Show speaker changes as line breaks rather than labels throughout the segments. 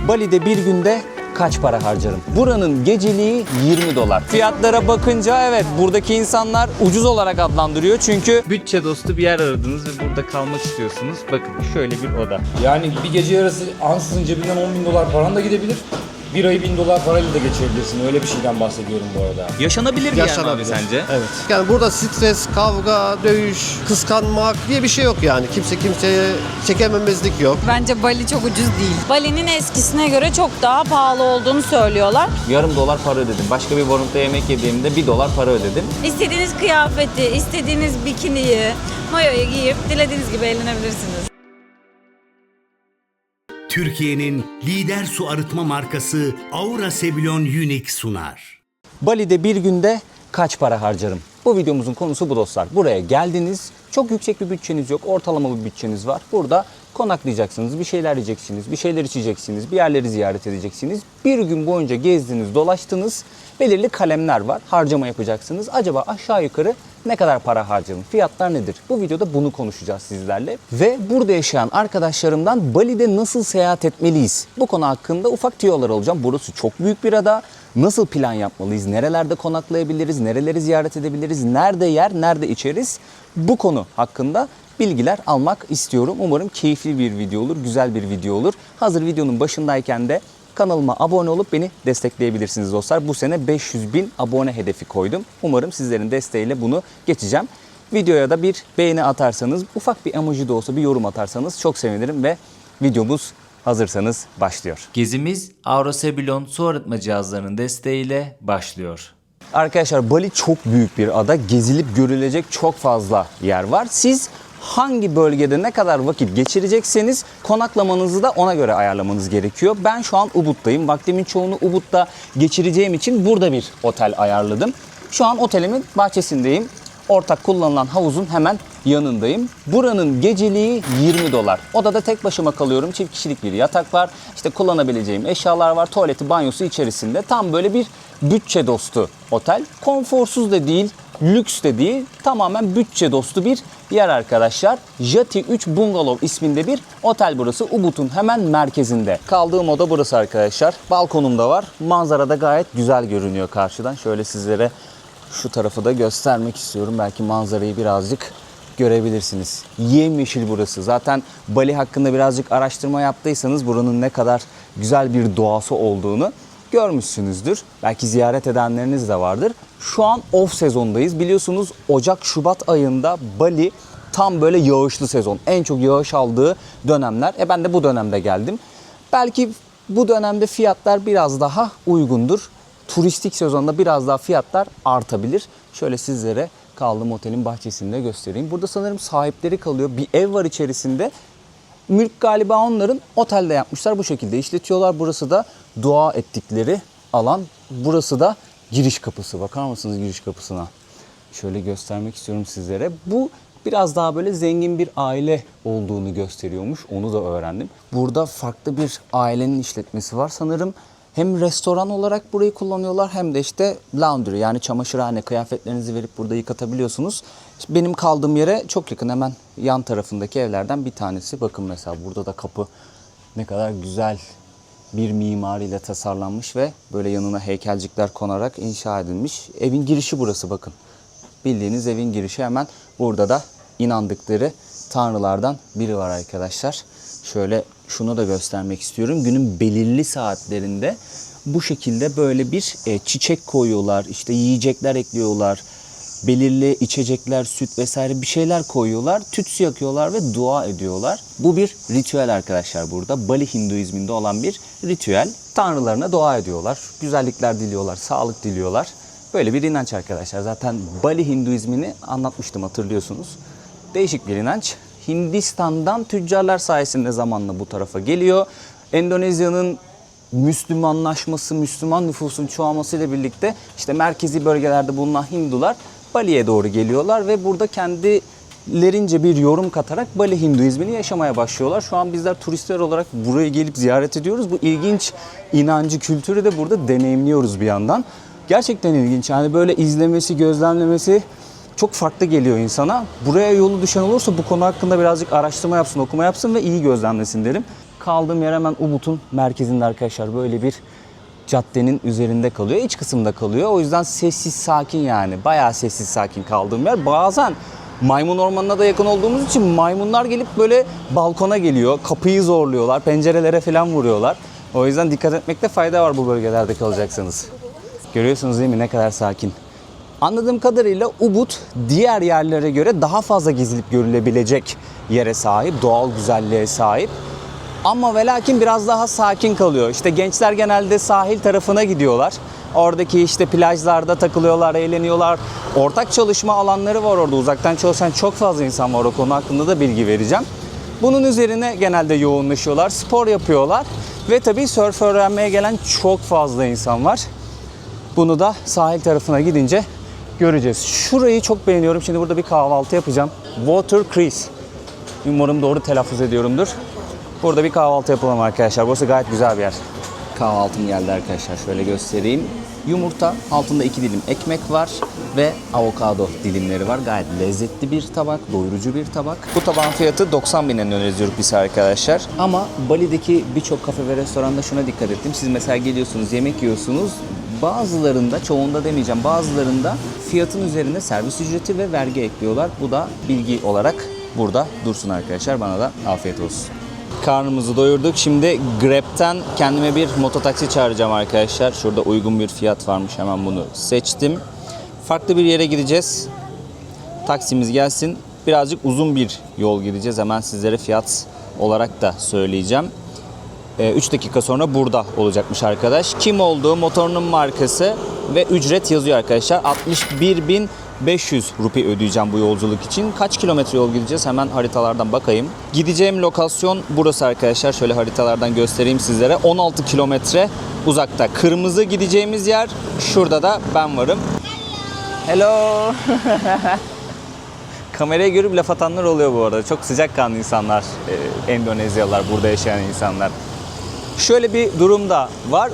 Bali'de bir günde kaç para harcarım? Buranın geceliği $20. Fiyatlara bakınca evet buradaki insanlar ucuz olarak adlandırıyor. Çünkü bütçe dostu bir yer aradınız ve burada kalmak istiyorsunuz. Bakın şöyle bir oda.
Yani bir gece yarısı ansızın cebinden $10.000 paran da gidebilir. Bir ayı $1.000 parayla da geçirebilirsin. Öyle bir şeyden bahsediyorum bu arada.
Yaşanabilir bir yer mi abi
Yaşanabilir.
sence?
Evet. Yani burada stres, kavga, dövüş, kıskanmak diye bir şey yok yani. Kimse kimseye çekememezlik yok.
Bence Bali çok ucuz değil. Bali'nin eskisine göre çok daha pahalı olduğunu söylüyorlar.
Yarım dolar para ödedim. Başka bir barınakta yemek yediğimde $1 para ödedim.
İstediğiniz kıyafeti, istediğiniz bikiniyi, mayoyu giyip dilediğiniz gibi eğlenebilirsiniz.
Türkiye'nin lider su arıtma markası Aura Sebilon Unique sunar.
Bali'de bir günde kaç para harcarım? Bu videomuzun konusu bu dostlar. Buraya geldiniz. Çok yüksek bir bütçeniz yok. Ortalama bir bütçeniz var. Burada konaklayacaksınız. Bir şeyler yiyeceksiniz. Bir şeyler içeceksiniz. Bir yerleri ziyaret edeceksiniz. Bir gün boyunca gezdiniz, dolaştınız. Belirli kalemler var. Harcama yapacaksınız. Acaba aşağı yukarı ne kadar para harcadım? Fiyatlar nedir? Bu videoda bunu konuşacağız sizlerle. Ve burada yaşayan arkadaşlarımdan Bali'de nasıl seyahat etmeliyiz? Bu konu hakkında ufak tüyolar alacağım. Burası çok büyük bir ada. Nasıl plan yapmalıyız? Nerelerde konaklayabiliriz? Nereleri ziyaret edebiliriz? Nerede yer? Nerede içeriz? Bu konu hakkında bilgiler almak istiyorum. Umarım keyifli bir video olur, güzel bir video olur. Hazır videonun başındayken de kanalıma abone olup beni destekleyebilirsiniz dostlar. Bu sene 500.000 abone hedefi koydum. Umarım sizlerin desteğiyle bunu geçeceğim. Videoya da bir beğeni atarsanız, ufak bir emoji de olsa bir yorum atarsanız çok sevinirim ve videomuz hazırsanız başlıyor. Gezimiz Aura Sebilon su arıtma cihazlarının desteğiyle başlıyor. Arkadaşlar Bali çok büyük bir ada. Gezilip görülecek çok fazla yer var. Siz hangi bölgede ne kadar vakit geçirecekseniz konaklamanızı da ona göre ayarlamanız gerekiyor. Ben şu an Ubud'dayım. Vaktimin çoğunu Ubud'da geçireceğim için burada bir otel ayarladım. Şu an otelimin bahçesindeyim. Ortak kullanılan havuzun hemen yanındayım. Buranın geceliği $20. Odada tek başıma kalıyorum. Çift kişilik bir yatak var. İşte kullanabileceğim eşyalar var. Tuvaleti, banyosu içerisinde. Tam böyle bir bütçe dostu otel. Konforsuz da değil, lüks de değil. Tamamen bütçe dostu bir yer arkadaşlar. Jati 3 Bungalov isminde bir otel burası. Ubud'un hemen merkezinde. Kaldığım oda burası arkadaşlar. Balkonum da var. Manzara da gayet güzel görünüyor karşıdan. Şöyle sizlere şu tarafı da göstermek istiyorum. Belki manzarayı birazcık görebilirsiniz. Yemyeşil burası. Zaten Bali hakkında birazcık araştırma yaptıysanız buranın ne kadar güzel bir doğası olduğunu görmüşsünüzdür. Belki ziyaret edenleriniz de vardır. Şu an off sezondayız. Biliyorsunuz Ocak-Şubat ayında Bali tam böyle yağışlı sezon. En çok yağış aldığı dönemler. Ben de bu dönemde geldim. Belki bu dönemde fiyatlar biraz daha uygundur. Turistik sezonda biraz daha fiyatlar artabilir. Şöyle sizlere kaldığım otelin bahçesinde göstereyim. Burada sanırım sahipleri kalıyor. Bir ev var içerisinde. Mülk galiba onların, otelde yapmışlar. Bu şekilde işletiyorlar. Burası da dua ettikleri alan. Burası da giriş kapısı. Bakar mısınız giriş kapısına? Şöyle göstermek istiyorum sizlere. Bu biraz daha böyle zengin bir aile olduğunu gösteriyormuş. Onu da öğrendim. Burada farklı bir ailenin işletmesi var sanırım. Hem restoran olarak burayı kullanıyorlar hem de işte laundry yani çamaşırhane, kıyafetlerinizi verip burada yıkatabiliyorsunuz. Benim kaldığım yere çok yakın, hemen yan tarafındaki evlerden bir tanesi. Bakın mesela burada da kapı ne kadar güzel bir mimariyle tasarlanmış ve böyle yanına heykelcikler konarak inşa edilmiş. Evin girişi burası bakın. Bildiğiniz evin girişi, hemen burada da inandıkları tanrılardan biri var arkadaşlar. Şöyle şunu da göstermek istiyorum. Günün belirli saatlerinde bu şekilde böyle bir çiçek koyuyorlar. İşte yiyecekler ekliyorlar. Belirli içecekler, süt vesaire bir şeyler koyuyorlar. Tütsü yakıyorlar ve dua ediyorlar. Bu bir ritüel arkadaşlar burada. Bali Hinduizminde olan bir ritüel. Tanrılarına dua ediyorlar. Güzellikler diliyorlar, sağlık diliyorlar. Böyle bir inanç arkadaşlar. Zaten Bali Hinduizmini anlatmıştım, hatırlıyorsunuz. Değişik bir inanç. Hindistan'dan tüccarlar sayesinde zamanla bu tarafa geliyor. Endonezya'nın Müslümanlaşması, Müslüman nüfusun çoğalmasıyla birlikte işte merkezi bölgelerde bulunan Hindular Bali'ye doğru geliyorlar ve burada kendilerince bir yorum katarak Bali Hinduizmini yaşamaya başlıyorlar. Şu an bizler turistler olarak buraya gelip ziyaret ediyoruz. Bu ilginç inancı, kültürü de burada deneyimliyoruz bir yandan. Gerçekten ilginç. Yani böyle izlemesi, gözlemlemesi çok farklı geliyor insana. Buraya yolu düşen olursa bu konu hakkında birazcık araştırma yapsın, okuma yapsın ve iyi gözlemlesin derim. Kaldığım yer hemen Ubud'un merkezinde arkadaşlar. Böyle bir caddenin üzerinde kalıyor. İç kısımda kalıyor. O yüzden sessiz sakin yani. Bayağı sessiz sakin kaldığım yer. Bazen maymun ormanına da yakın olduğumuz için maymunlar gelip böyle balkona geliyor. Kapıyı zorluyorlar. Pencerelere falan vuruyorlar. O yüzden dikkat etmekte fayda var bu bölgelerde kalacaksanız. Görüyorsunuz değil mi ne kadar sakin. Anladığım kadarıyla Ubud diğer yerlere göre daha fazla gezilip görülebilecek yere sahip. Doğal güzelliğe sahip. Ama ve lakin biraz daha sakin kalıyor. İşte gençler genelde sahil tarafına gidiyorlar. Oradaki işte plajlarda takılıyorlar, eğleniyorlar. Ortak çalışma alanları var orada. Uzaktan çalışan çok fazla insan var. O konu hakkında da bilgi vereceğim. Bunun üzerine genelde yoğunlaşıyorlar. Spor yapıyorlar. Ve tabii surf öğrenmeye gelen çok fazla insan var. Bunu da sahil tarafına gidince göreceğiz. Şurayı çok beğeniyorum. Şimdi burada bir kahvaltı yapacağım. Water Crease. Umarım doğru telaffuz ediyorumdur. Burada bir kahvaltı yapalım arkadaşlar. Burası gayet güzel bir yer. Kahvaltım geldi arkadaşlar. Şöyle göstereyim. Yumurta, altında 2 dilim ekmek var ve avokado dilimleri var. Gayet lezzetli bir tabak, doyurucu bir tabak. Bu tabağın fiyatı 90.000 Endonezya rupisi arkadaşlar. Ama Bali'deki birçok kafe ve restoranda şuna dikkat ettim. Siz mesela geliyorsunuz, yemek yiyorsunuz. Bazılarında, çoğunda demeyeceğim, bazılarında fiyatın üzerine servis ücreti ve vergi ekliyorlar. Bu da bilgi olarak burada dursun arkadaşlar. Bana da afiyet olsun. Karnımızı doyurduk. Şimdi Grab'ten kendime bir mototaksi çağıracağım arkadaşlar. Şurada uygun bir fiyat varmış. Hemen bunu seçtim. Farklı bir yere gideceğiz. Taksimiz gelsin. Birazcık uzun bir yol gideceğiz. Hemen sizlere fiyat olarak da söyleyeceğim. 3 dakika sonra burada olacakmış arkadaş. Kim olduğu, motorunun markası ve ücret yazıyor arkadaşlar. 61.500 rupi ödeyeceğim bu yolculuk için. Kaç kilometre yol gideceğiz? Hemen haritalardan bakayım. Gideceğim lokasyon burası arkadaşlar. Şöyle haritalardan göstereyim sizlere. 16 kilometre uzakta. Kırmızı gideceğimiz yer. Şurada da ben varım. Hello. Kameraya görüp laf atanlar oluyor bu arada. Çok sıcakkanlı insanlar, Endonezyalılar, burada yaşayan insanlar. Şöyle bir durum da var.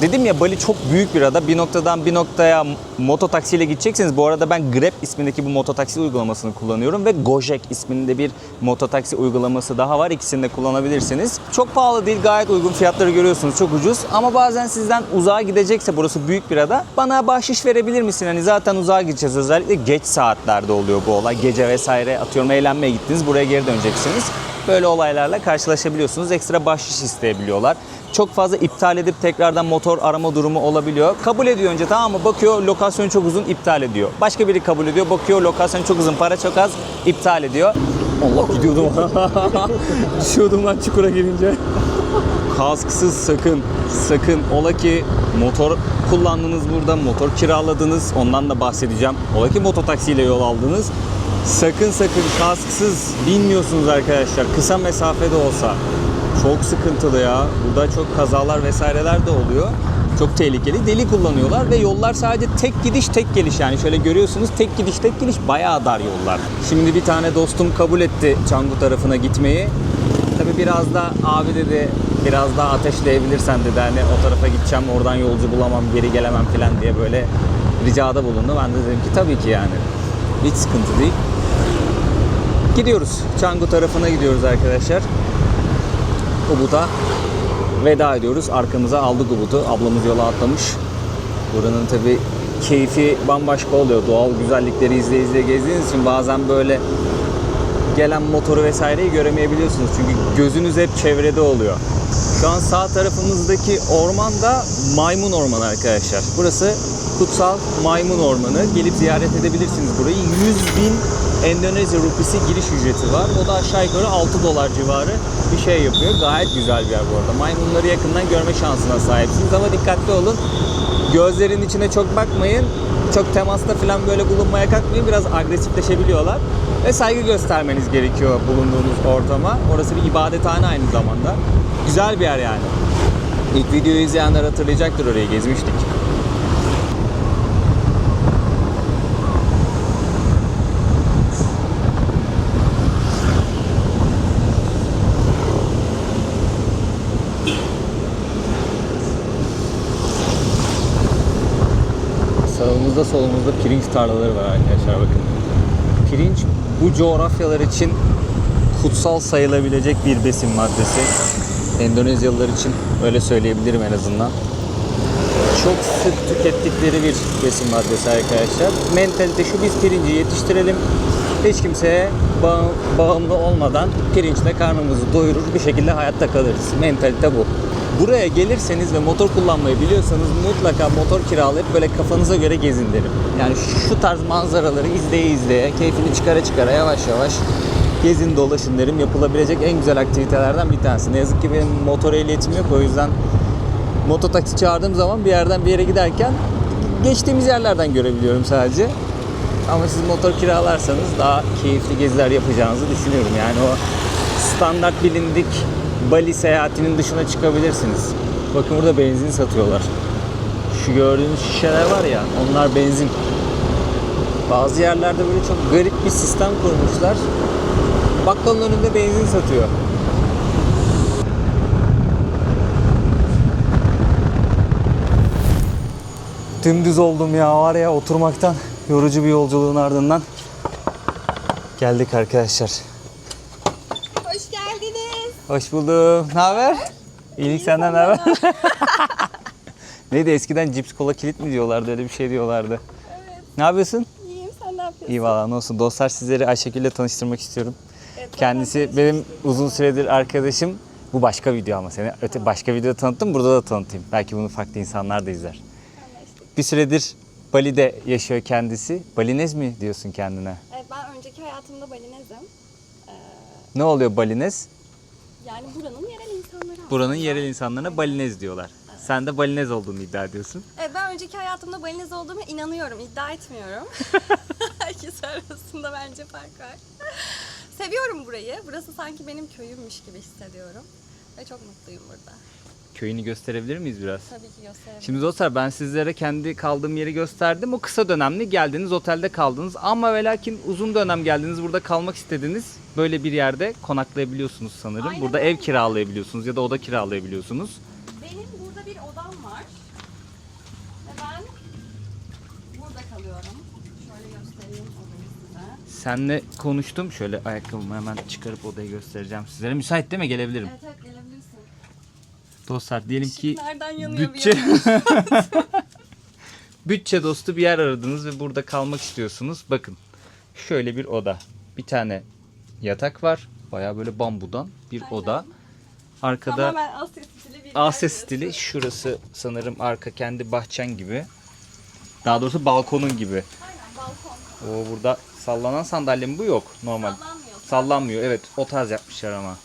Dedim ya, Bali çok büyük bir ada. Bir noktadan bir noktaya mototaksiyle gideceksiniz. Bu arada ben Grab ismindeki bu mototaksi uygulamasını kullanıyorum ve Gojek isminde bir mototaksi uygulaması daha var. İkisini de kullanabilirsiniz. Çok pahalı değil, gayet uygun, fiyatları görüyorsunuz, çok ucuz. Ama bazen sizden uzağa gidecekse, burası büyük bir ada, bana bahşiş verebilir misin? Hani zaten uzağa gideceğiz, özellikle geç saatlerde oluyor bu olay. Gece vesaire, atıyorum eğlenmeye gittiniz, buraya geri döneceksiniz. Böyle olaylarla karşılaşabiliyorsunuz. Ekstra bahşiş isteyebiliyorlar. Çok fazla iptal edip tekrardan motor arama durumu olabiliyor. Kabul ediyor önce, tamam mı? Bakıyor lokasyon çok uzun, iptal ediyor. Başka biri kabul ediyor. Bakıyor lokasyon çok uzun, para çok az, iptal ediyor. Allah, gidiyordum. Düşüyordum lan çukura girince. Kasksız sakın. Ola ki motor kullandınız burada, motor kiraladınız. Ondan da bahsedeceğim. Ola ki mototaksiyle yol aldınız. Sakın kasksız binmiyorsunuz arkadaşlar. Kısa mesafede olsa. Çok sıkıntılı ya. Burada çok kazalar vesaireler de oluyor. Çok tehlikeli. Deli kullanıyorlar ve yollar sadece tek gidiş tek geliş, yani şöyle görüyorsunuz, tek gidiş tek geliş, bayağı dar yollar. Şimdi bir tane dostum kabul etti Canggu tarafına gitmeyi. Tabii biraz da abi dedi, biraz daha ateşleyebilirsen dedi, hani o tarafa gideceğim, oradan yolcu bulamam, geri gelemem falan diye böyle ricada bulundu. Ben de dedim ki tabii ki yani. Hiç sıkıntı değil. Gidiyoruz. Canggu tarafına gidiyoruz arkadaşlar. Ubud'a veda ediyoruz. Arkamıza aldık Ubud'u. Ablamız yola atlamış. Buranın tabii keyfi bambaşka oluyor. Doğal güzellikleri izleye gezdiğiniz için bazen böyle gelen motoru vesaireyi göremeyebiliyorsunuz. Çünkü gözünüz hep çevrede oluyor. Şu an sağ tarafımızdaki orman da maymun ormanı arkadaşlar. Burası kutsal maymun ormanı. Gelip ziyaret edebilirsiniz burayı. 100.000 Endonezya rupisi giriş ücreti var. O da aşağı yukarı $6 civarı bir şey yapıyor. Gayet güzel bir yer bu arada. Maymunları yakından görme şansına sahipsiniz ama dikkatli olun. Gözlerin içine çok bakmayın. Çok temasta falan böyle bulunmaya kalkmayın. Biraz agresifleşebiliyorlar. Ve saygı göstermeniz gerekiyor bulunduğunuz ortama. Orası bir ibadethane aynı zamanda. Güzel bir yer yani. İlk videoyu izleyenler hatırlayacaktır, orayı gezmiştik. Sağımızda solumuzda pirinç tarlaları var arkadaşlar, bakın. Pirinç bu coğrafyalar için kutsal sayılabilecek bir besin maddesi. Endonezyalılar için öyle söyleyebilirim en azından. Çok sık tükettikleri bir besin maddesi arkadaşlar. Mentalite şu: biz pirinci yetiştirelim. Hiç kimseye bağımlı olmadan pirinçle karnımızı doyurur, bir şekilde hayatta kalırız. Mentalite bu. Buraya gelirseniz ve motor kullanmayı biliyorsanız mutlaka motor kiralayıp böyle kafanıza göre gezin derim. Yani şu tarz manzaraları izleye izleye, keyfini çıkara çıkara yavaş yavaş gezin dolaşın derim. Yapılabilecek en güzel aktivitelerden bir tanesi. Ne yazık ki benim motor ehliyetim yok, o yüzden mototaksi çağırdığım zaman bir yerden bir yere giderken geçtiğimiz yerlerden görebiliyorum sadece. Ama siz motor kiralarsanız daha keyifli geziler yapacağınızı düşünüyorum. Yani o standart bilindik Bali seyahatinin dışına çıkabilirsiniz. Bakın burada benzin satıyorlar. Şu gördüğünüz şişeler var ya, onlar benzin. Bazı yerlerde böyle çok garip bir sistem kurmuşlar. Bakkalın önünde benzin satıyor. Dümdüz oldum ya, var ya, oturmaktan. Yorucu bir yolculuğun ardından geldik arkadaşlar.
Hoş geldiniz.
Hoş buldum. Ne haber? İyilik, senden ne haber? Neydi eskiden, cips kola kilit mi diyorlardı, öyle bir şey diyorlardı.
Evet.
Ne yapıyorsun?
İyiyim, sen ne yapıyorsun?
İyi valla, ne olsun. Dostlar, sizleri Ayşegül'le tanıştırmak istiyorum.
Evet,
Kendisi benim uzun süredir arkadaşım. Bu başka video ama seni başka videoda tanıttım, burada da tanıtayım. Belki bunu farklı insanlar da izler. Bir süredir Bali'de yaşıyor kendisi. Balinez mi diyorsun kendine?
Evet, ben önceki hayatımda Balinez'im.
Ne oluyor Balinez?
Yani buranın yerel insanları.
Buranın
aslında.
yerel insanlarına Balinez diyorlar. Sen de Balinez olduğunu iddia ediyorsun.
Evet, ben önceki hayatımda Balinez olduğumu inanıyorum, iddia etmiyorum. İkisi arasında bence fark var. Seviyorum burayı. Burası sanki benim köyümmüş gibi hissediyorum. Ve çok mutluyum burada.
Köyünü gösterebilir miyiz biraz?
Tabii ki gösterebilirim.
Şimdi dostlar, ben sizlere kendi kaldığım yeri gösterdim. O kısa dönemli geldiniz, otelde kaldınız. Ama ve lakin uzun dönem geldiniz, burada kalmak istediniz. Böyle bir yerde konaklayabiliyorsunuz sanırım.
Aynen
Burada
öyle.
ev kiralayabiliyorsunuz ya da oda kiralayabiliyorsunuz.
Benim burada bir odam var. Ve ben burada kalıyorum. Şöyle göstereyim odayı size.
Seninle konuştum. Şöyle ayakkabımı hemen çıkarıp odayı göstereceğim sizlere. Müsait değil mi? Gelebilirim.
Evet, evet, gelebilirsin.
Dostlar, diyelim ki
Nereden yanıyor
bütçe
bir yandan?
bütçe dostu bir yer aradınız ve burada kalmak istiyorsunuz. Bakın, şöyle bir oda. Bir tane yatak var. Bayağı böyle bambudan bir
Aynen.
oda. Arkada
Tamamen Asya stili bir
Asya
yer
stili.
burası.
Şurası sanırım arka kendi bahçen gibi. Daha doğrusu balkonun gibi.
Aynen, balkon.
O burada sallanan sandalye mi bu? Yok. Normal.
Sallanmıyor.
Sallanmıyor. Evet, o tarz yapmışlar ama.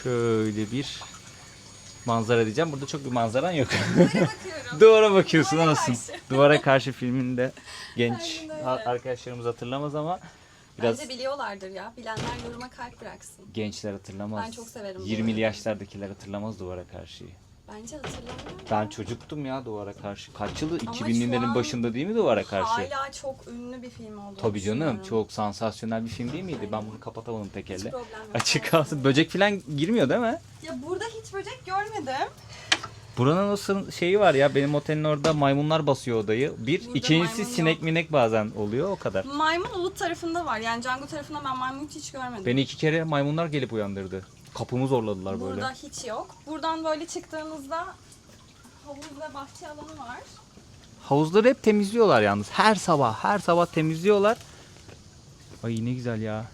Şöyle bir manzara diyeceğim. Burada çok bir manzaran yok.
Bakıyorum.
Duvara bakıyorsun,
Duvara
anasın.
karşı.
Duvara karşı filminde genç
Aynen öyle.
arkadaşlarımız hatırlamaz ama biraz
Bence biliyorlardır ya. Bilenler yoruma kalp bıraksın.
gençler hatırlamaz.
Ben çok severim
20'li
Duvarı.
yaşlardakiler hatırlamaz Duvara Karşı'yı.
Bence hatırlamıyorum.
Ben çocuktum ya Duvara Karşı. Kaç yılı?
Ama
2000'lerin
şu an
başında değil mi Duvara Karşı?
Hala çok ünlü bir film oldu.
Tabii canım, çok sansasyonel bir film değil miydi? Ben bunu kapatamadım tek elle.
problem yok.
Açık kalsın. Böcek falan girmiyor değil mi?
Ya burada hiç böcek görmedim.
Buranın o şeyi var ya, benim otelin orada maymunlar basıyor odayı.
Burada
İkincisi
maymun
sinek
yok.
minek bazen oluyor, o kadar.
Maymun Ulud tarafında var. Yani Canggu tarafında ben maymun hiç görmedim.
Beni 2 kere maymunlar gelip uyandırdı. Kapımı zorladılar böyle.
Burada hiç yok. Buradan böyle çıktığınızda havuz ve bahçe alanı var.
Havuzları hep temizliyorlar yalnız. Her sabah temizliyorlar. Ay ne güzel ya.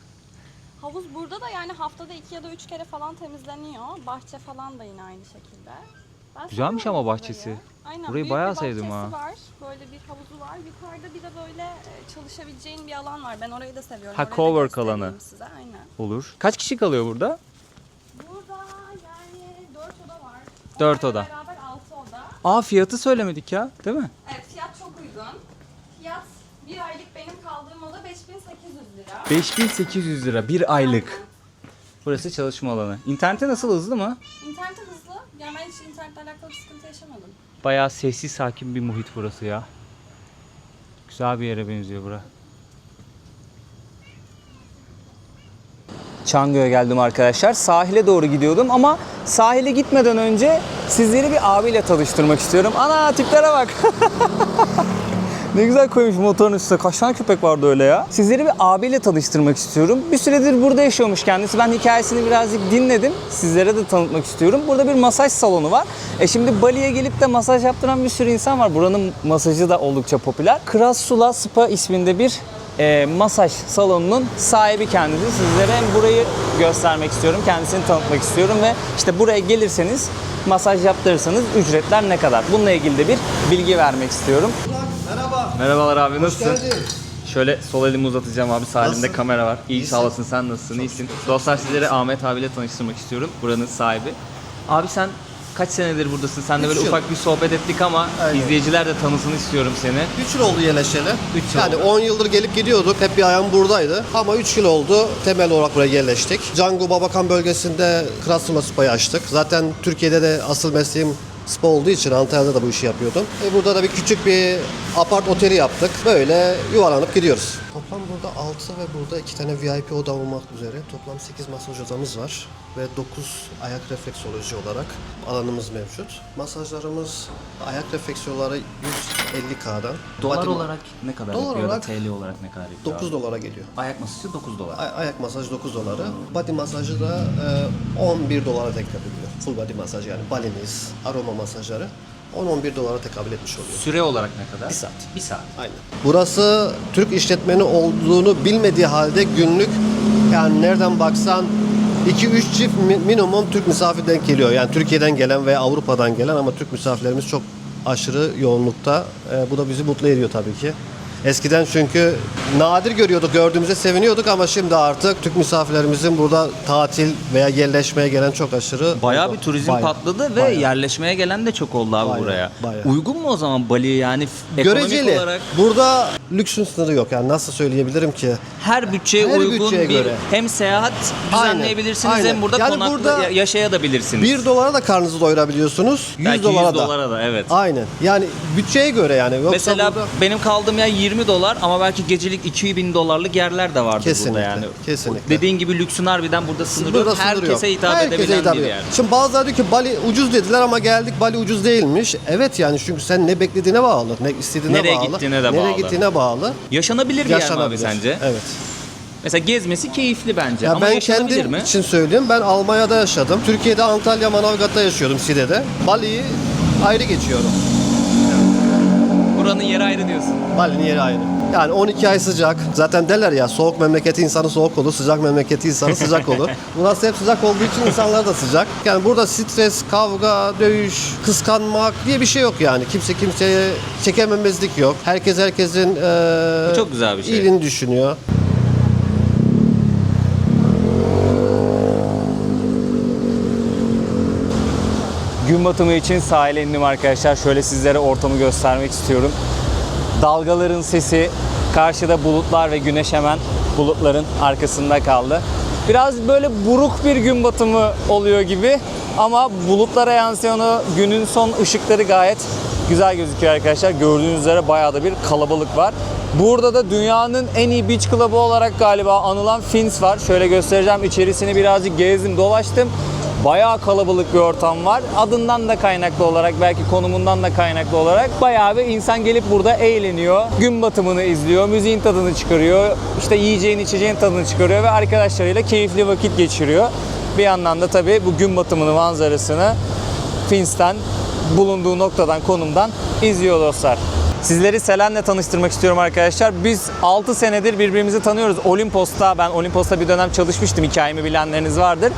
Havuz burada da yani haftada 2 ya da 3 kere falan temizleniyor. Bahçe falan da yine aynı şekilde. Ben
Güzelmiş
seviyorum
ama
burayı.
bahçesi.
Aynen.
Burayı
Büyük
bayağı
bir
sevdim
bahçesi
ha.
var. Böyle bir havuzu var. Yukarıda bir de böyle çalışabileceğin bir alan var. Ben orayı da seviyorum.
Ha,
Orayı da
cowork
göstereyim
alanı.
Size. Aynen.
Olur. Kaç kişi kalıyor burada?
Burada yani 4 oda var.
4
Onlarla
oda.
beraber 6 oda.
Aa, fiyatı söylemedik ya, değil mi?
Evet, fiyat çok uygun. Fiyat bir aylık benim kaldığım oda 5.800 lira.
5800 lira bir aylık. Burası çalışma alanı. İnternete nasıl, hızlı mı?
İnternete hızlı. Yani ben hiç internetle alakalı bir sıkıntı yaşamadım.
Bayağı sessiz, sakin bir muhit burası ya. Güzel bir yere benziyor bura. Canggu'ya geldim arkadaşlar. Sahile doğru gidiyordum ama sahile gitmeden önce sizleri bir abiyle tanıştırmak istiyorum. Ana, tiplere bak. Ne güzel koymuş motorun üstüne. Kaç tane köpek vardı öyle ya? Sizleri bir abiyle tanıştırmak istiyorum. Bir süredir burada yaşıyormuş kendisi. Ben hikayesini birazcık dinledim. Sizlere de tanıtmak istiyorum. Burada bir masaj salonu var. Şimdi Bali'ye gelip de masaj yaptıran bir sürü insan var. Buranın masajı da oldukça popüler. Krasula Spa isminde bir masaj salonunun sahibi kendisi. Sizlere hem burayı göstermek istiyorum, kendisini tanıtmak istiyorum ve işte buraya gelirseniz masaj yaptırırsanız ücretler ne kadar? Bununla ilgili de bir bilgi vermek istiyorum.
Merhaba.
Merhabalar abi, nasılsın?
Hoş geldin.
Şöyle sol elimi uzatacağım abi, sağ elimde
Nasılsın?
kamera var. İyi
İyisin.
sağ olasın, sen nasılsın? İyisin. Dostlar, sizlere Ahmet abiyle tanıştırmak istiyorum. Buranın sahibi. Abi sen kaç senedir buradasın? Sen de böyle
3 yıl.
ufak bir sohbet ettik ama
Aynen.
izleyiciler de tanısın istiyorum seni.
3 yıl oldu yerleşeli.
3 yıl
Yani
oldu.
10 yıldır gelip gidiyorduk. Hep bir ayağım buradaydı. Ama 3 yıl oldu. Temel olarak buraya yerleştik. Canggu Babakan bölgesinde Krasula Spa'yı açtık. Zaten Türkiye'de de asıl mesleğim spa olduğu için Antalya'da da bu işi yapıyordum. Burada da bir küçük bir apart oteli yaptık. Böyle yuvarlanıp gidiyoruz. Toplam burada 6 ve burada 2 tane VIP oda olmak üzere toplam 8 masaj odamız var. Ve 9 ayak refleksoloji olarak alanımız mevcut. Masajlarımız ayak refleksiyonları 150K'dan.
Dolar
Body-
olarak ne kadar
Dolar
yapıyor
olarak
ya da TL olarak ne kadar yapıyor?
9
abi?
dolara geliyor.
Ayak masajı 9 dolar.
Ayak masajı 9 doları. Body masajı da 11 dolara tekabül ediyor. Full body masaj yani baliniz, aroma masajları 10-11 dolara tekabül etmiş oluyor.
Süre olarak ne kadar?
1 saat.
1 saat.
Aynen. Burası Türk işletmeni olduğunu bilmediği halde günlük yani nereden baksan 2-3 çift minimum Türk misafir denk geliyor. Yani Türkiye'den gelen veya Avrupa'dan gelen ama Türk misafirlerimiz çok aşırı yoğunlukta. Bu da bizi mutlu ediyor tabii ki. Eskiden çünkü nadir görüyorduk, gördüğümüzde seviniyorduk ama şimdi artık Türk misafirlerimizin burada tatil veya yerleşmeye gelen çok aşırı
Bayağı
oldu.
bir turizm
Bayağı,
patladı ve
bayağı.
yerleşmeye gelen de çok oldu abi
Bayağı,
buraya.
bayağı.
Uygun mu o zaman Bali yani ekonomik
Göreceli.
olarak?
Burada lüksün sınırı yok yani nasıl söyleyebilirim ki?
Her bütçeye
Her
uygun
bütçeye
bir
göre.
hem seyahat düzenleyebilirsiniz
Aynen.
hem burada
Yani
konakla
burada
yaşayabilirsiniz.
1 dolara da karnınızı doyurabiliyorsunuz. 100
Belki
dolara
100
da.
dolara da evet.
Aynen. Yani bütçeye göre yani. Yoksa
Mesela
burada...
benim kaldığım yer 20 dolar ama belki gecelik 2000 dolarlık yerler de vardır
Kesinlikle,
burada yani.
kesinlikle.
Dediğin gibi lüksün harbiden burada sınırı yok.
Burada sınır yok.
Herkese hitap
Herkese
edebilen
hitap
bir
ediyor.
yer.
Şimdi bazıları diyor ki Bali ucuz dediler ama geldik Bali ucuz değilmiş. Evet yani çünkü sen ne beklediğine bağlı, ne istediğine
Nereye
bağlı.
gittiğine de
Nereye
bağlı.
gittiğine bağlı.
Yaşanabilir bir yer mi abi
Yaşanabilir.
sence?
Evet.
Mesela gezmesi keyifli bence
Ya
ama
ben
yaşanabilir
kendim
mi?
için söyleyeyim. Ben Almanya'da yaşadım. Türkiye'de Antalya, Manavgat'ta yaşıyordum Side'de. Bali'yi ayrı geçiyorum.
Buranın yeri ayrı diyorsun.
Bali'nin yeri ayrı. Yani 12 ay sıcak. Zaten derler ya soğuk memleketi insanı soğuk olur, sıcak memleketi insanı sıcak olur. Burası hep sıcak olduğu için insanlar da sıcak. Yani burada stres, kavga, dövüş, kıskanmak diye bir şey yok yani. Kimse kimseye çekememezlik yok. Herkes herkesin
Bu çok güzel bir şey.
iyiliğini düşünüyor.
Gün batımı için sahile indim arkadaşlar. Şöyle sizlere ortamı göstermek istiyorum. Dalgaların sesi, karşıda bulutlar ve güneş hemen bulutların arkasında kaldı. Biraz böyle buruk bir gün batımı oluyor gibi ama bulutlara yansıyan o günün son ışıkları gayet güzel gözüküyor arkadaşlar. Gördüğünüz üzere bayağı da bir kalabalık var. Burada da dünyanın en iyi beach club'ı olarak galiba anılan Fins var. Şöyle göstereceğim. İçerisini birazcık gezdim, dolaştım. Bayağı kalabalık bir ortam var. Adından da kaynaklı olarak, belki konumundan da kaynaklı olarak bayağı bir insan gelip burada eğleniyor. Gün batımını izliyor, müziğin tadını çıkarıyor. İşte yiyeceğin, içeceğin tadını çıkarıyor ve arkadaşlarıyla keyifli vakit geçiriyor. Bir yandan da tabii bu gün batımını, manzarasını Fins'ten, bulunduğu noktadan, konumdan izliyor dostlar. Sizleri Selen'le tanıştırmak istiyorum arkadaşlar. Biz 6 senedir birbirimizi tanıyoruz. Ben Olimpos'ta bir dönem çalışmıştım. Hikayemi bilenleriniz vardır.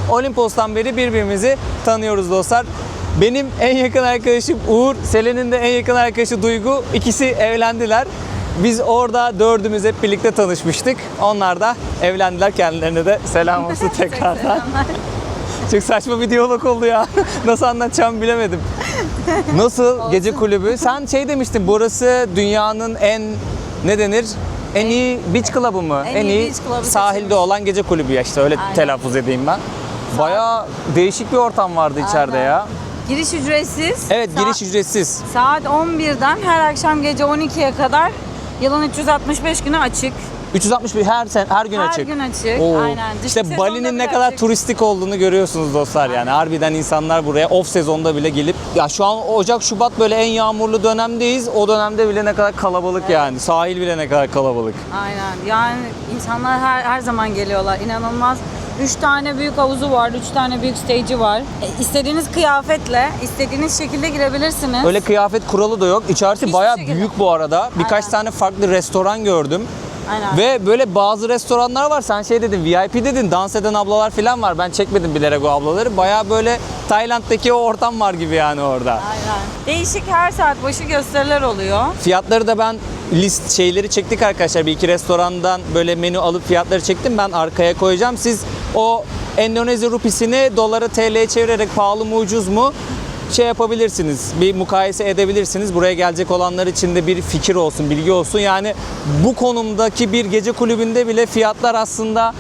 Olimpos'tan beri birbirimizi tanıyoruz dostlar. Benim en yakın arkadaşım Uğur, Selen'in de en yakın arkadaşı Duygu. İkisi evlendiler. Biz orada dördümüz hep birlikte tanışmıştık. Onlar da evlendiler. Kendilerine de selam olsun tekrardan. Çok saçma bir diyalog oldu ya. Nasıl anlatacağımı bilemedim. Nasıl gece kulübü? Sen şey demiştin, burası dünyanın en iyi beach club'ı mı?
En iyi beach club'ı
sahilde
seçilmiş.
olan gece kulübü ya işte öyle
Aynen.
telaffuz edeyim ben. Bayağı değişik bir ortam vardı içeride
Aynen.
ya.
Giriş ücretsiz.
Evet, giriş ücretsiz.
Saat 11'den her akşam gece 12'ye kadar yılın 365 günü açık.
361 her gün
Her
açık.
gün açık.
Oo.
Aynen. Dış
İşte
sezonda
Bali'nin ne
bile
kadar
açık.
turistik olduğunu görüyorsunuz dostlar yani. Harbiden insanlar buraya off sezonda bile gelip ya şu an Ocak, Şubat böyle en yağmurlu dönemdeyiz. O dönemde bile ne kadar kalabalık yani. Sahil bile ne kadar kalabalık.
Aynen. Yani insanlar her zaman geliyorlar. İnanılmaz. 3 tane büyük havuzu var, 3 tane büyük stage'i var. İstediğiniz kıyafetle, istediğiniz şekilde girebilirsiniz.
Öyle kıyafet kuralı da yok. İçerisi
Hiçbir
bayağı
şekilde.
büyük bu arada. Birkaç
Aynen.
tane farklı restoran gördüm.
Aynen.
Ve böyle bazı restoranlar var. Sen şey dedin, VIP dedin. Dans eden ablalar falan var. Ben çekmedim bilerek o ablaları. Bayağı böyle Tayland'daki o ortam var gibi yani orada.
Aynen. Değişik her saat başı gösteriler oluyor.
Fiyatları da ben şeyleri çektik arkadaşlar. Bir iki restorandan böyle menü alıp fiyatları çektim. Ben arkaya koyacağım. Siz o Endonezya rupisini dolara TL'ye çevirerek pahalı mı ucuz mu şey yapabilirsiniz. Bir mukayese edebilirsiniz. Buraya gelecek olanlar için de bir fikir olsun, bilgi olsun. Yani bu konumdaki bir gece kulübünde bile fiyatlar aslında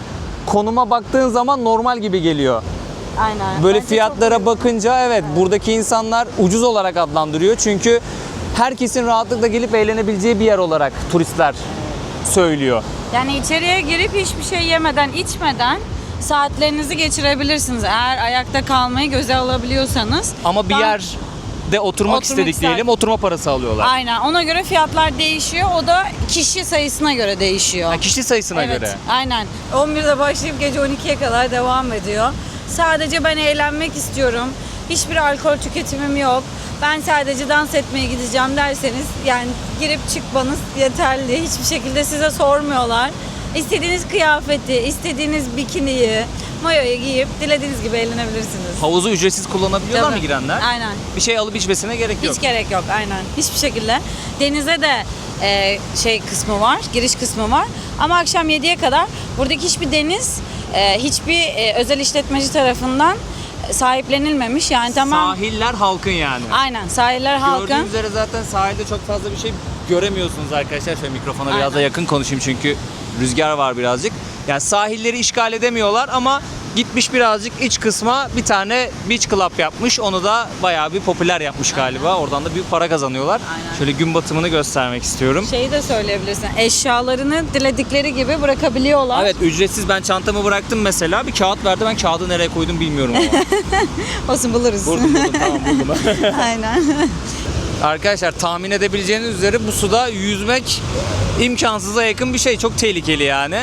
konuma baktığın zaman normal gibi geliyor.
Aynen.
Böyle
Bence
fiyatlara
çok
bakınca evet buradaki insanlar ucuz olarak adlandırıyor. Çünkü herkesin rahatlıkla gelip eğlenebileceği bir yer olarak turistler söylüyor.
Yani içeriye girip hiçbir şey yemeden, içmeden saatlerinizi geçirebilirsiniz. Eğer ayakta kalmayı göze alabiliyorsanız.
Ama bir
Ben-
yerde oturmak istedik
ister-
diyelim, oturma parası alıyorlar.
Aynen. Ona göre fiyatlar değişiyor. O da kişi sayısına göre değişiyor.
Ha, kişi sayısına
Evet,
göre.
aynen. 11'de başlayıp gece 12'ye kadar devam ediyor. Sadece ben eğlenmek istiyorum. Hiçbir alkol tüketimim yok. Ben sadece dans etmeye gideceğim derseniz yani girip çıkmanız yeterli. Hiçbir şekilde size sormuyorlar. İstediğiniz kıyafeti, istediğiniz bikiniyi, mayoyu giyip dilediğiniz gibi eğlenebilirsiniz.
Havuzu ücretsiz kullanabiliyorlar
Tabii.
mı girenler?
Aynen.
Bir şey alıp içmesine gerek yok.
Hiç gerek yok aynen. Hiçbir şekilde. Denize de şey kısmı var, giriş kısmı var. Ama akşam 7'ye kadar buradaki hiçbir deniz hiçbir özel işletmeci tarafından sahiplenilmemiş. Yani tamam.
Sahiller halkın yani.
Aynen. Sahiller halkın.
Gördüğünüz üzere zaten sahilde çok fazla bir şey göremiyorsunuz arkadaşlar. Şöyle mikrofona biraz
Aynen.
da yakın konuşayım çünkü rüzgar var birazcık. Yani sahilleri işgal edemiyorlar ama gitmiş birazcık iç kısma bir tane beach club yapmış. Onu da bayağı bir popüler yapmış galiba. Oradan da büyük para kazanıyorlar.
Aynen.
Şöyle gün batımını göstermek istiyorum.
Şeyi de söyleyebilirsin. Eşyalarını diledikleri gibi bırakabiliyorlar.
Evet ücretsiz ben çantamı bıraktım mesela. Bir kağıt verdi ben kağıdı nereye koydum bilmiyorum ama.
Olsun buluruz.
buldum tamam buldum.
Aynen.
Arkadaşlar tahmin edebileceğiniz üzere bu suda yüzmek imkansıza yakın bir şey. Çok tehlikeli yani.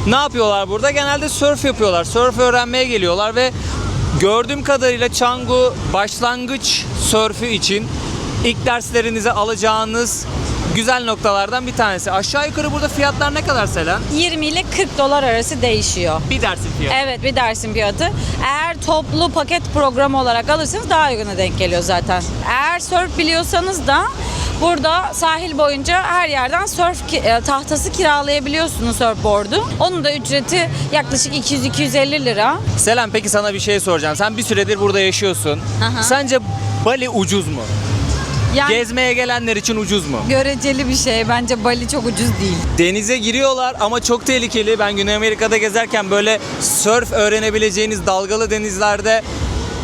Ne yapıyorlar burada? Genelde surf yapıyorlar. Surf öğrenmeye geliyorlar ve gördüğüm kadarıyla Canggu başlangıç sörfü için ilk derslerinizi alacağınız güzel noktalardan bir tanesi. Aşağı yukarı burada fiyatlar ne kadar Selen?
20 ile 40 dolar arası değişiyor.
Bir dersin fiyatı.
Evet bir dersin fiyatı. Eğer toplu paket programı olarak alırsanız daha uyguna denk geliyor zaten. Eğer surf biliyorsanız da burada sahil boyunca her yerden tahtası kiralayabiliyorsunuz surfboard'u. Onun da ücreti yaklaşık 200-250 lira.
Selen peki sana bir şey soracağım. Sen bir süredir burada yaşıyorsun.
Aha.
Sence Bali ucuz mu?
Yani
Gezmeye gelenler için ucuz mu?
göreceli bir şey. Bence Bali çok ucuz değil.
Denize giriyorlar ama çok tehlikeli. Ben Güney Amerika'da gezerken böyle surf öğrenebileceğiniz dalgalı denizlerde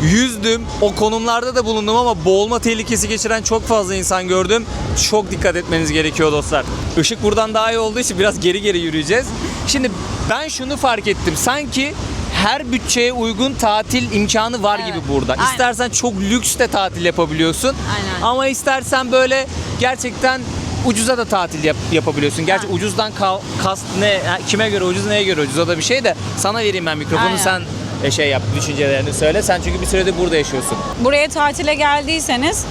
yüzdüm. O konumlarda da bulundum ama boğulma tehlikesi geçiren çok fazla insan gördüm. Çok dikkat etmeniz gerekiyor dostlar. Işık buradan daha iyi olduğu için biraz geri geri yürüyeceğiz. Şimdi ben şunu fark ettim. Sanki her bütçeye uygun tatil imkanı var
Evet,
gibi burada.
aynen.
İstersen çok lüks de tatil yapabiliyorsun.
Aynen.
Ama istersen böyle gerçekten ucuza da tatil yapabiliyorsun. Gerçi
Ha.
ucuzdan kast ne, kime göre ucuz neye göre ucuz o da bir şey de sana vereyim ben mikrofonu
Aynen.
sen şey yap düşüncelerini söyle. Sen çünkü bir süredir burada yaşıyorsun.
Buraya tatile geldiyseniz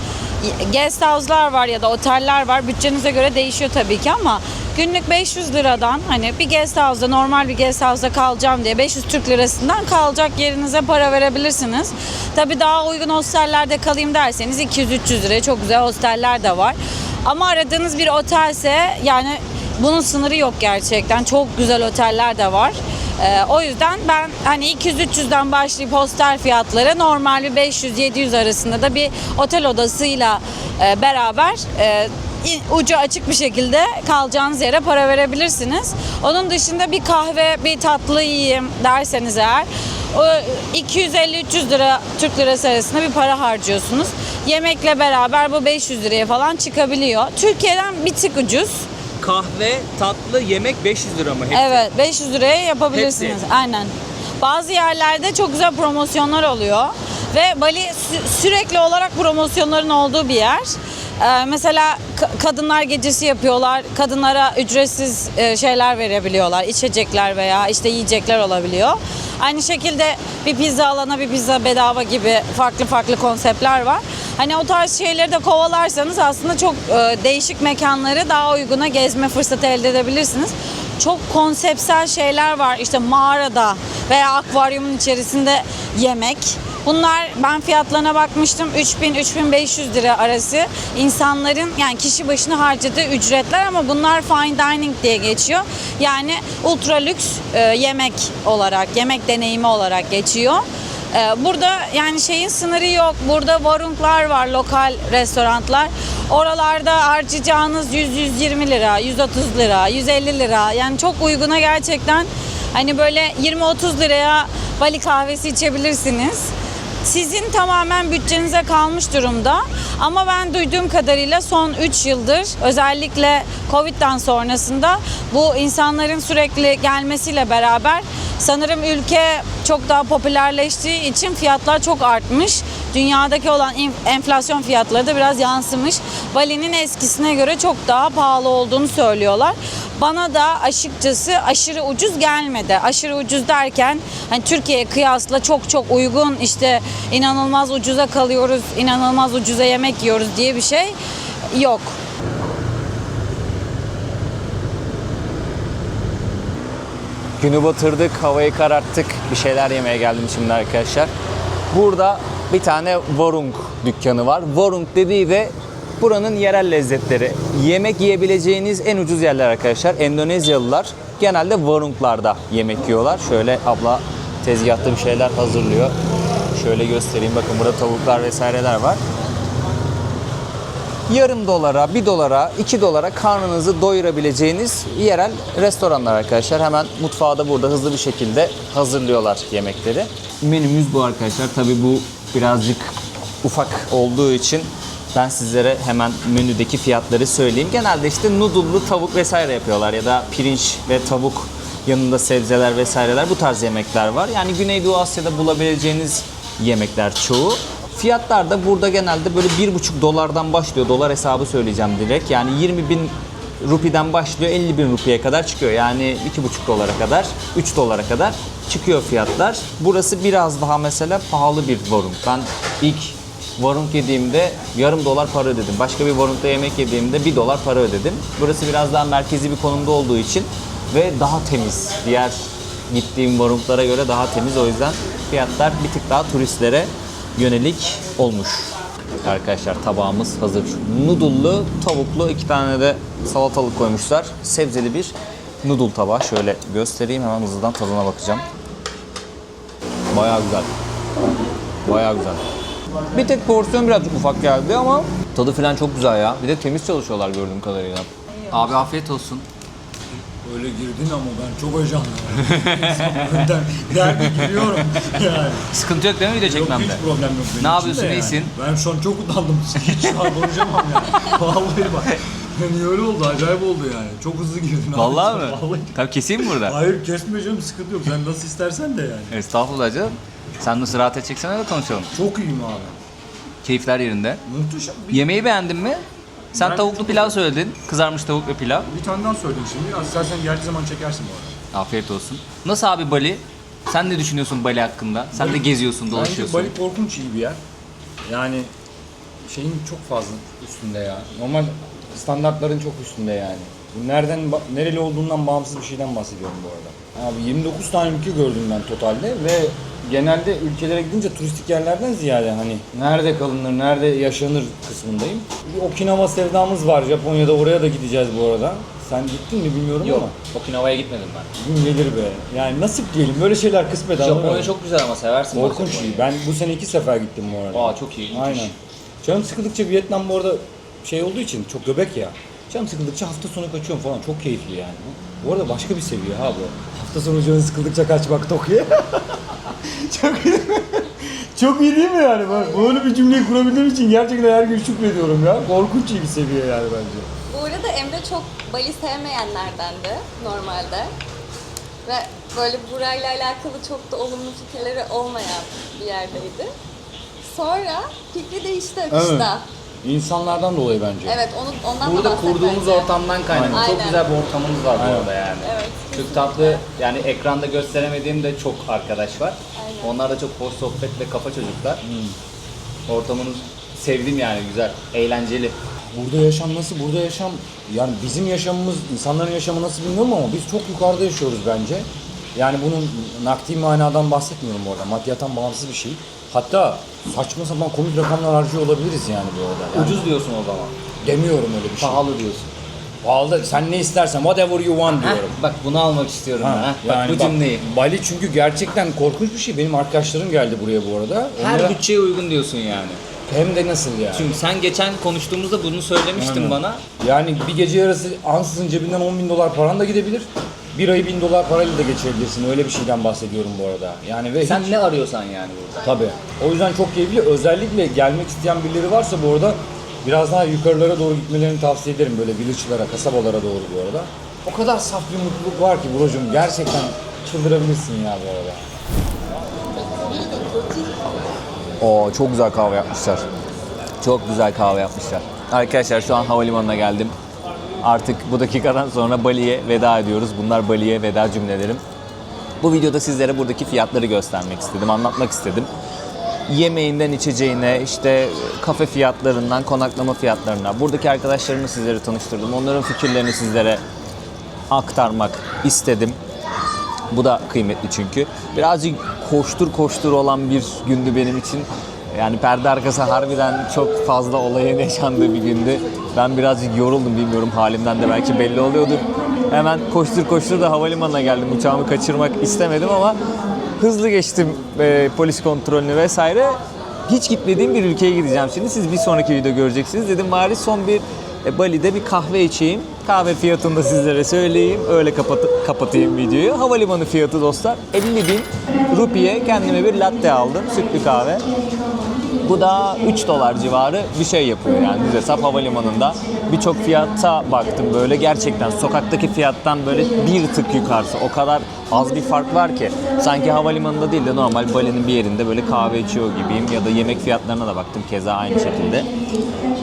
guest house'lar var ya da oteller var. Bütçenize göre değişiyor tabii ki ama günlük 500 liradan hani bir guest house'da normal bir guest house'da kalacağım diye 500 Türk lirasından kalacak yerinize para verebilirsiniz. Tabii daha uygun hostellerde kalayım derseniz 200-300 liraya çok güzel hosteller de var. Ama aradığınız bir otelse yani bunun sınırı yok gerçekten. Çok güzel oteller de var. O yüzden ben hani 200-300'den başlayıp hostel fiyatları normal bir 500-700 arasında da bir otel odasıyla beraber ucu açık bir şekilde kalacağınız yere para verebilirsiniz. Onun dışında bir kahve, bir tatlı yiyeyim derseniz eğer o 250-300 lira Türk lirası arasında bir para harcıyorsunuz. Yemekle beraber bu 500 liraya falan çıkabiliyor. Türkiye'den bir tık ucuz.
kahve, tatlı, yemek 500 lira mı? Hepsi.
Evet, 500 liraya yapabilirsiniz.
Hepsi.
Aynen. Bazı yerlerde çok güzel promosyonlar oluyor ve Bali sürekli olarak promosyonların olduğu bir yer. Mesela kadınlar gecesi yapıyorlar. Kadınlara ücretsiz şeyler verebiliyorlar. İçecekler veya işte yiyecekler olabiliyor. Aynı şekilde bir pizza alana bir pizza bedava gibi farklı konseptler var. Hani o tarz şeyleri de kovalarsanız aslında çok değişik mekanları daha uyguna gezme fırsatı elde edebilirsiniz. Çok konseptsel şeyler var. İşte mağarada veya akvaryumun içerisinde yemek. Bunlar, ben fiyatlarına bakmıştım, 3000-3500 lira arası insanların, yani kişi başına harcadığı ücretler, ama bunlar fine dining diye geçiyor. Yani ultra lüks yemek olarak, yemek deneyimi olarak geçiyor. Burada yani şeyin sınırı yok. Burada varunglar var, lokal restoranlar. Oralarda harcayacağınız 100-120 lira, 130 lira, 150 lira. Yani çok uyguna gerçekten. Hani böyle 20-30 liraya Bali kahvesi içebilirsiniz. Sizin tamamen bütçenize kalmış durumda. Ama ben duyduğum kadarıyla son 3 yıldır özellikle Covid'den sonrasında bu insanların sürekli gelmesiyle beraber sanırım ülke çok daha popülerleştiği için fiyatlar çok artmış. Dünyadaki olan enflasyon fiyatları da biraz yansımış. Bali'nin eskisine göre çok daha pahalı olduğunu söylüyorlar. Bana da açıkçası aşırı ucuz gelmedi. Aşırı ucuz derken hani Türkiye'ye kıyasla çok uygun, işte inanılmaz ucuza kalıyoruz, inanılmaz ucuza yemek yiyoruz diye bir şey yok.
Günü batırdık, havayı kararttık. Bir şeyler yemeye geldim şimdi arkadaşlar. Burada bir tane warung dükkanı var. Warung dediği de buranın yerel lezzetleri. Yemek yiyebileceğiniz en ucuz yerler arkadaşlar. Endonezyalılar genelde warunglarda yemek yiyorlar. Şöyle abla tezgahta bir şeyler hazırlıyor. Şöyle göstereyim. Bakın burada tavuklar vesaireler var. Yarım dolara, 1 dolara, 2 dolara karnınızı doyurabileceğiniz yerel restoranlar arkadaşlar. Hemen mutfağı da burada hızlı bir şekilde hazırlıyorlar yemekleri. Menümüz bu arkadaşlar. Tabii bu birazcık ufak olduğu için ben sizlere hemen menüdeki fiyatları söyleyeyim. Genelde işte noodle'lu tavuk vesaire yapıyorlar ya da pirinç ve tavuk yanında sebzeler vesaireler, bu tarz yemekler var. Yani Güneydoğu Asya'da bulabileceğiniz yemekler çoğu. Fiyatlar da burada genelde böyle 1,5 dolardan başlıyor. Dolar hesabı söyleyeceğim direkt. Yani 20.000 rupiden başlıyor, 50.000 rupiye kadar çıkıyor. Yani 2,5 dolara kadar, 3 dolara kadar çıkıyor fiyatlar. Burası biraz daha mesela pahalı bir warung. Ben ilk warung yediğimde yarım dolar para ödedim. Başka bir warung'da yemek yediğimde 1 dolar para ödedim. Burası biraz daha merkezi bir konumda olduğu için ve daha temiz. Diğer gittiğim warung'lara göre daha temiz. O yüzden fiyatlar bir tık daha turistlere yönelik olmuş. Arkadaşlar tabağımız hazır. Noodle'lu, tavuklu 2 tane de salatalık koymuşlar. Sebzeli bir noodle tabağı. Şöyle göstereyim, hemen hızlıdan tadına bakacağım. Bayağı güzel. Bayağı güzel. Bir tek porsiyon birazcık ufak geldi ama tadı falan çok güzel ya. Bir de temiz çalışıyorlar gördüğüm kadarıyla. Abi afiyet olsun.
Öyle girdin ama ben çok heyecanlıyım. Derdi giriyorum yani.
Sıkıntı yok değil mi video çekmemde?
Yok, hiç problem yok benim
Ne yapıyorsun,
için de
iyisin?
Ben şu an çok utandım. Hiç şu an konuşamam yani. Vallahi bak. Yani öyle oldu, acayip oldu yani. Çok hızlı girdin.
Vallahi
abi.
mi?
Vallahi.
Tabii keseyim mi burada?
Hayır kesmeyeceğim, sıkıntı yok. Sen nasıl istersen de yani.
Estağfurullah canım. Sen nasıl rahat edeceksen öyle konuşalım.
Çok iyiyim abi.
Keyifler yerinde.
Muhteşem.
Yemeği beğendin mi? Sen
Ben
tavuklu
çok
pilav söyledin. Kızarmış tavuk ve pilav.
Bir tane daha söyleyeyim şimdi. İstersen geldiği zaman çekersin bu arada.
Afiyet olsun. Nasıl abi Bali? Sen ne düşünüyorsun Bali hakkında? Sen de geziyorsun,
Bence
dolaşıyorsun.
Bali korkunç iyi bir yer. Yani şeyin çok fazla üstünde ya. Normal standartların çok üstünde yani. Bu nereli olduğundan bağımsız bir şeyden bahsediyorum bu arada. Abi 29 tane ülke gördüm ben totalde ve genelde ülkelere gidince turistik yerlerden ziyade hani nerede kalınır, nerede yaşanır kısmındayım. Bir Okinawa sevdamız var. Japonya'da, oraya da gideceğiz bu arada. Sen gittin mi bilmiyorum ama.
Okinawa'ya gitmedim ben.
Gün gelir be. Yani nasip diyelim. Böyle şeyler kısmet anladın mı?
Japonya çok güzel ama seversin. bak
Korkunç iyi.
Japonya'yı.
Ben bu sene 2 sefer gittim bu arada.
Aa çok iyi. müthiş.
Aynen. Canım sıkıldıkça Vietnam bu arada şey olduğu için çok göbek ya. Canım sıkıldıkça hafta sonu kaçıyorum falan. Çok keyifli yani. Bu arada başka bir seviye ha bu. Hafta sonu canın sıkıldıkça kaçmak Tokyo'ya. Çok iyi. Çok iyi değil mi yani? Böyle bir cümleyi kurabildiğim için gerçekten her gün şükrediyorum ya. Korkunç iyi bir seviye yani bence.
Bu arada Emre çok Bali sevmeyenlerdendi normalde. Ve böyle burayla alakalı çok da olumlu fikirleri olmayan bir yerdeydi. Sonra fikri değişti akışta.
İnsanlardan dolayı bence.
Evet, ondan da
Burada
bahset
kurduğumuz
bence.
ortamdan kaynaklı çok
Aynen.
güzel bir ortamımız var
Aynen.
burada yani.
Evet,
Çok tatlı, yani ekranda gösteremediğim de çok arkadaş var.
Aynen.
Onlar da çok hoş sohbet ve kafa çocuklar. Ortamını sevdim yani, güzel, eğlenceli.
Burada yaşam nasıl? Burada yaşam, yani bizim yaşamımız, insanların yaşamı nasıl bilmiyorum ama biz çok yukarıda yaşıyoruz bence. Yani bunun nakdi manadan bahsetmiyorum orada. Maddiyattan bağımsız bir şey. Hatta saçma sapan komik rakamlar harcıyor olabiliriz yani bu arada. Yani
Ucuz diyorsun o zaman.
demiyorum öyle bir şey.
Pahalı diyorsun.
Pahalı. Sen ne istersen, whatever you want diyorum.
Bak bunu almak istiyorum
Ha,
ben. Bak
yani
bu cümleyi.
Bali çünkü gerçekten korkunç bir şey. Benim arkadaşlarım geldi buraya bu arada.
Her
Onlara-
bütçeye uygun diyorsun yani.
hem de nasıl yani?
Çünkü sen geçen konuştuğumuzda bunu söylemiştin
Aynen.
bana.
Yani bir gece yarısı ansızın cebinden 10.000 dolar paran da gidebilir. Bir ayı 1.000 dolar parayla da geçirebilirsin. Öyle bir şeyden bahsediyorum bu arada. Yani ve
Sen
hiç...
ne arıyorsan yani burada.
Tabii. O yüzden çok keyifli. Özellikle gelmek isteyen birileri varsa bu arada biraz daha yukarılara doğru gitmelerini tavsiye ederim. Böyle village'lara, kasabalara doğru bu arada. O kadar saf bir mutluluk var ki brocum. Gerçekten çıldırabilirsin ya bu arada.
Oo, çok güzel kahve yapmışlar. Çok güzel kahve yapmışlar. Arkadaşlar şu an havalimanına geldim. Artık bu dakikadan sonra Bali'ye veda ediyoruz. Bunlar Bali'ye veda cümlelerim. Bu videoda sizlere buradaki fiyatları göstermek istedim, anlatmak istedim. Yemeğinden içeceğine, işte kafe fiyatlarından konaklama fiyatlarına, buradaki arkadaşlarımı sizlere tanıştırdım. Onların fikirlerini sizlere aktarmak istedim. Bu da kıymetli çünkü. Birazcık koştur koştur olan bir gündü benim için. Yani perde arkası harbiden çok fazla olayın yaşandığı bir gündü. Ben birazcık yoruldum, bilmiyorum, halimden de belki belli oluyordur. Hemen koştur koştur da havalimanına geldim. Uçağımı kaçırmak istemedim ama hızlı geçtim polis kontrolünü vesaire. Hiç gitmediğim bir ülkeye gideceğim şimdi. Siz bir sonraki video göreceksiniz. Dedim bari son bir Bali'de bir kahve içeyim. Kahve fiyatını da sizlere söyleyeyim. Öyle kapatayım videoyu. Havalimanı fiyatı dostlar 50.000 rupiye kendime bir latte aldım. Sütlü kahve. Bu da 3 dolar civarı bir şey yapıyor yani düz hesap havalimanında. Birçok fiyata baktım böyle, gerçekten sokaktaki fiyattan böyle bir tık yukarısı. O kadar az bir fark var ki sanki havalimanında değil de normal Bali'nin bir yerinde böyle kahve içiyor gibiyim. Ya da yemek fiyatlarına da baktım keza aynı şekilde.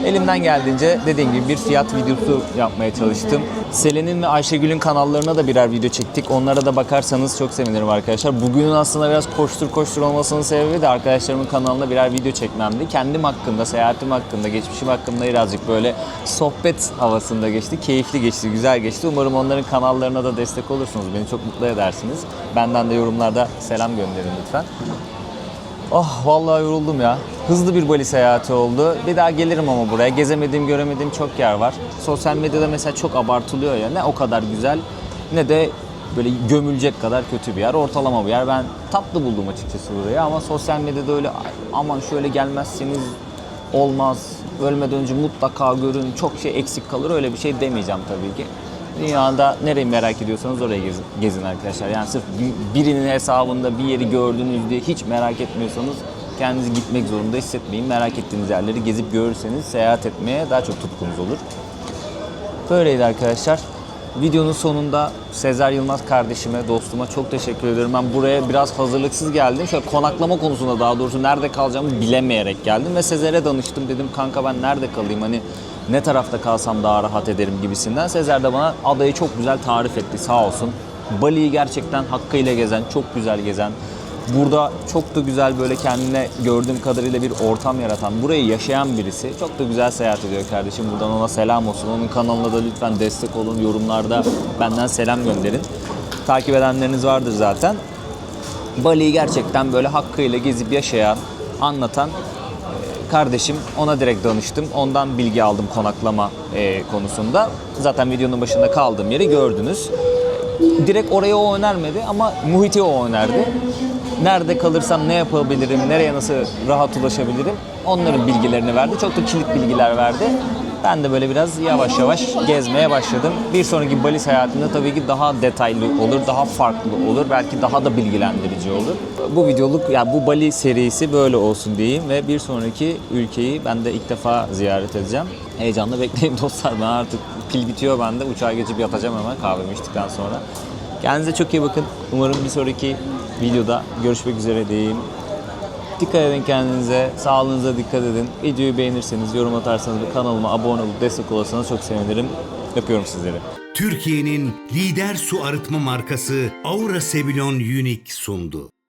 Elimden geldiğince dediğim gibi bir fiyat videosu yapmaya çalıştım. Selen'in ve Ayşegül'ün kanallarına da birer video çektik. Onlara da bakarsanız çok sevinirim arkadaşlar. Bugünün aslında biraz koştur koştur olmasının sebebi de arkadaşlarımın kanalına birer video çekmemdi. Kendim hakkında, seyahatim hakkında, geçmişim hakkında birazcık böyle sohbet havasında geçti. Keyifli geçti, güzel geçti. Umarım onların kanallarına da destek olursunuz. Beni çok mutlu edersiniz. Benden de yorumlarda selam gönderin lütfen. Oh vallahi yoruldum ya. Hızlı bir Bali seyahati oldu. Bir daha gelirim ama buraya. Gezemediğim, göremediğim çok yer var. Sosyal medyada mesela çok abartılıyor ya. Ne o kadar güzel ne de böyle gömülecek kadar kötü bir yer. Ortalama bir yer. Ben tatlı buldum açıkçası burayı ama sosyal medyada öyle aman şöyle gelmezseniz olmaz, ölmeden önce mutlaka görün, çok şey eksik kalır, öyle bir şey demeyeceğim tabii ki. Dünyada nereyi merak ediyorsanız oraya gezin arkadaşlar. Yani sırf birinin hesabında bir yeri gördünüz diye hiç merak etmiyorsanız kendinizi gitmek zorunda hissetmeyin. Merak ettiğiniz yerleri gezip görürseniz seyahat etmeye daha çok tutkunuz olur. Böyleydi arkadaşlar. Videonun sonunda Sezer Yılmaz kardeşime, dostuma çok teşekkür ediyorum. Ben buraya biraz hazırlıksız geldim. Şöyle konaklama konusunda, daha doğrusu nerede kalacağımı bilemeyerek geldim. Ve Sezer'e danıştım. Dedim kanka ben nerede kalayım? Hani ne tarafta kalsam daha rahat ederim gibisinden. Sezer de bana adayı çok güzel tarif etti sağ olsun. Bali'yi gerçekten hakkıyla gezen, çok güzel gezen, burada çok da güzel böyle kendine gördüğüm kadarıyla bir ortam yaratan, burayı yaşayan birisi. Çok da güzel seyahat ediyor kardeşim. Buradan ona selam olsun. Onun kanalına da lütfen destek olun. Yorumlarda benden selam gönderin. Takip edenleriniz vardır zaten. Bali'yi gerçekten böyle hakkıyla gezip yaşayan, anlatan kardeşim. Ona direkt danıştım. Ondan bilgi aldım konaklama konusunda. Zaten videonun başında kaldığım yeri gördünüz. Direkt oraya o önermedi ama muhiti o önerdi. Nerede kalırsam ne yapabilirim, nereye nasıl rahat ulaşabilirim, onların bilgilerini verdi. Çok da kilit bilgiler verdi. Ben de böyle biraz yavaş yavaş gezmeye başladım. Bir sonraki Bali seyahatimde tabii ki daha detaylı olur, daha farklı olur, belki daha da bilgilendirici olur. Bu videoluk, yani bu Bali serisi böyle olsun diyeyim ve bir sonraki ülkeyi ben de ilk defa ziyaret edeceğim. Heyecanla bekleyin dostlar. Ben artık pil bitiyor bende. Uçağa geçip yatacağım hemen kahvemi içtikten sonra. Kendinize çok iyi bakın. Umarım bir sonraki videoda görüşmek üzere diyeyim. Dikkat edin kendinize, sağlığınıza dikkat edin. Videoyu beğenirseniz, yorum atarsanız ve kanalıma abone olup destek olursanız çok sevinirim. Öpüyorum sizleri.
Türkiye'nin lider su arıtma markası Aura Sebilon Unique sundu.